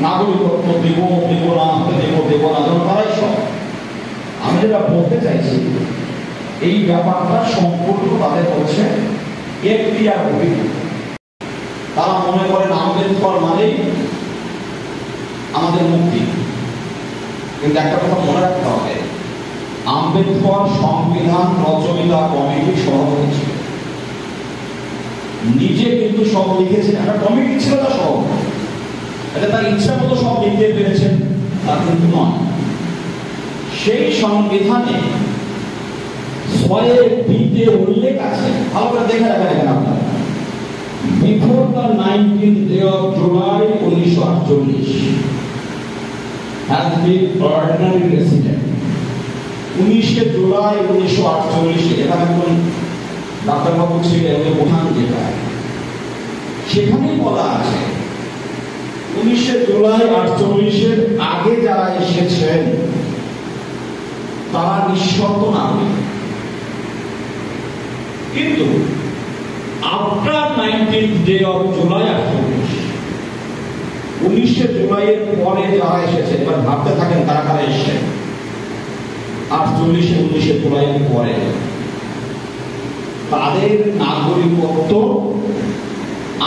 নাগরিকত্ব দেব দেব না দেব না তারাই সব। আমি যেটা বলতে চাইছি, এই ব্যাপারটা সম্পূর্ণ তাদের হচ্ছে এখতিয়ার অভিজ্ঞতা। তারা মনে করেন আম্বেদকর মানেই আমাদের মুক্তি, কিন্তু একটা কথা মনে রাখতে হবে, আম্বেদকর সংবিধান রচয়িতা কমিটির সভাপতি ছিল, নিজে কিন্তু সব লিখেছেন, একটা কমিটি ছিল তার সভাপতি, এটা তার ইচ্ছা মতো সব লিখতে পেরেছেন তা কিন্তু নয়। সেই সংবিধানে 6 উল্লেখ আছে, ভালো করে দেখে রাখেন এখানে আপনারা, before the 19th day of July 1948 has been ordinary resident। 19 July 1948 এখানে কোন ডাক্তারবাবু ছিলেন প্রধান, যেটা সেখানেই বলা আছে 19 জুলাই 1948 আগে যারা এসেছেন তারা নিঃশর্ত নাগরিক, কিন্তু after 19th day of July 19 জুলাইয়ের পরে যারা এসেছে, এবার ভাবতে থাকেন তারা কারা এসেছে 48 19 জুলাইয়ের পরে, তাদের নাগরিকত্ব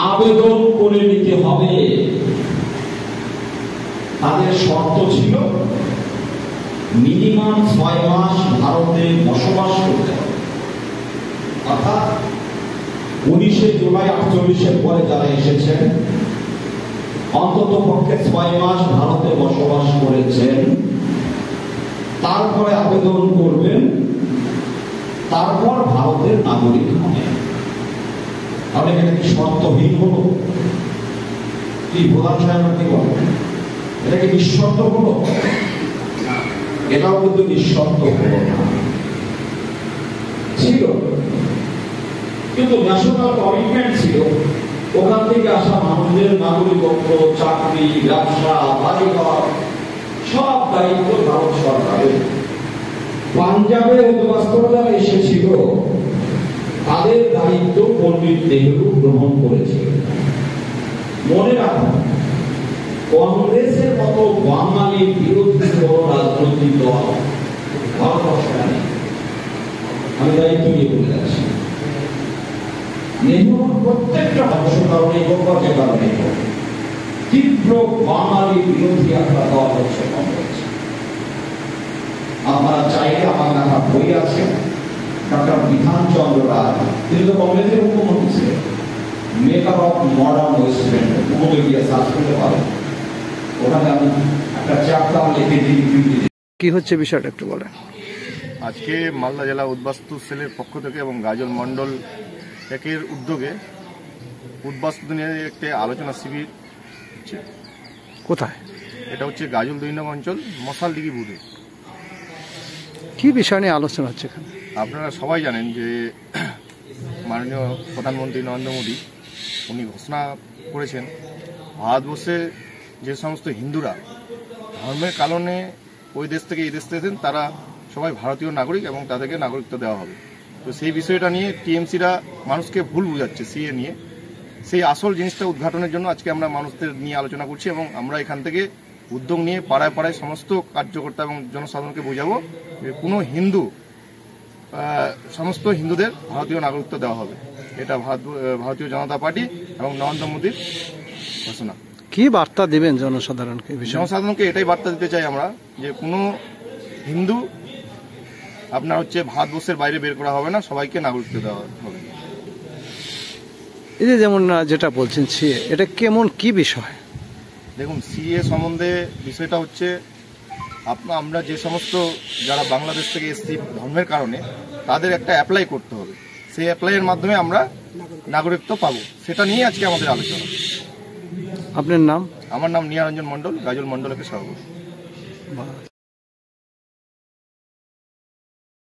আবেদন করে নিতে হবে। তাদের শর্ত ছিল মিনিমাম 6 মাস ভারতে বসবাস করতে হবে, অর্থাৎ 19 জুলাই 48 পরে যারা এসেছেন অন্তত পক্ষে 6 মাস ভারতে বসবাস করেছেন, তারপরে আবেদন করবেন, তারপর ভারতের নাগরিক হবেন। তাহলে এটা কি শর্তহীন হলো? কি প্রধান সাহেব কি বলেন, এটা কি নিঃশর্ত হলো? এটাও কিন্তু নিঃশর্ত হলো না, ছিল কিন্তু ন্যাশনাল কমিটমেন্ট ছিল, ওখান থেকে আসা মানুষদের নাগরিকত্ব, চাকরি, ব্যবসা, বাড়িঘর সব দায়িত্ব ভারত সরকারের। পাঞ্জাবের উদ্বাস্তুরা যারা এসেছিল তাদের দায়িত্ব পণ্ডিত নেহরু গ্রহণ করেছিল। মনে রাখুন, কংগ্রেসের মতো বাঙালি বিরোধী কোন রাজনৈতিক দল ভারতবর্ষে নেই, আমি দায়িত্ব নিয়ে বলে যাচ্ছি। নেহরুর প্রত্যেকটা ভাষণ কারণে হোক বা যে কারণে হোক, তীব্র বাঙালি বিরোধী একটা দল হচ্ছে কংগ্রেস। আপনারা চাইলে আমার লেখা বই আছে, ডক্টর বিধানচন্দ্র রায়, তিনি তো কংগ্রেসের মুখ্যমন্ত্রী ছিলেন, maker of modern West Bengal, গুগলে গিয়ে সার্চ করতে পারেন, ওখানে আমি একটা চ্যাপ্টার লিখে দিই। কি হচ্ছে বিষয়টা একটু বলেন। আজকে মালদা জেলা উদ্বাস্তু সেলের পক্ষ থেকে এবং গাজল মন্ডল একের উদ্যোগে উদ্বাস্তু নিয়ে একটি আলোচনা শিবির হচ্ছে। কোথায়? এটা হচ্ছে গাজল 2 নং অঞ্চল মশালদিঘি বুথে। কি বিষয় নিয়ে আলোচনা হচ্ছে এখানে? আপনারা সবাই জানেন যে মাননীয় প্রধানমন্ত্রী নরেন্দ্র মোদী উনি ঘোষণা করেছেন ভারতবর্ষে যে সমস্ত হিন্দুরা ধর্মের কারণে ওই দেশ থেকে এই দেশে এসেছেন তারা সবাই ভারতীয় নাগরিক এবং তাদেরকে নাগরিকত্ব দেওয়া হবে। তো সেই বিষয়টা নিয়ে টিএমসিরা মানুষকে ভুল বুঝাচ্ছে সিএ নিয়ে, সেই আসল জিনিসটা উদ্ঘাটনের জন্য আজকে আমরা মানুষদের নিয়ে আলোচনা করছি এবং আমরা এখান থেকে উদ্যোগ নিয়ে পাড়ায় পাড়ায় সমস্ত কার্যকর্তা এবং জনসাধারণকে বোঝাবো যে কোনো হিন্দু, সমস্ত হিন্দুদের ভারতীয় নাগরিকত্ব দেওয়া হবে। এটা ভারতীয় জনতা পার্টি এবং নরেন্দ্র মোদীর ঘোষণা। কি বার্তা দেবেন জনসাধারণকে? জনসাধারণকে এটাই বার্তা দিতে চাই আমরা যে কোনো হিন্দু আপনার হচ্ছে ভারতবর্ষের বাইরে বের করা হবে না, সবাইকে নাগরিকত্ব দেওয়া হবে। এই যে যেমন যেটা বলছেন সিএ, এটা কেমন কি বিষয়? দেখুন, সিএ সম্বন্ধে বিষয়টা হচ্ছে আমরা যে সমস্ত যারা বাংলাদেশ থেকে এসছি ধর্মের কারণে তাদের একটা অ্যাপ্লাই করতে হবে, সেই অ্যাপ্লাইয়ের মাধ্যমে আমরা নাগরিকত্ব পাবো, সেটা নিয়ে আজকে আমাদের আলোচনা। আপনার নাম? আমার নাম নিয়ারঞ্জন মন্ডল, গাজল মন্ডলকে সভাপতি।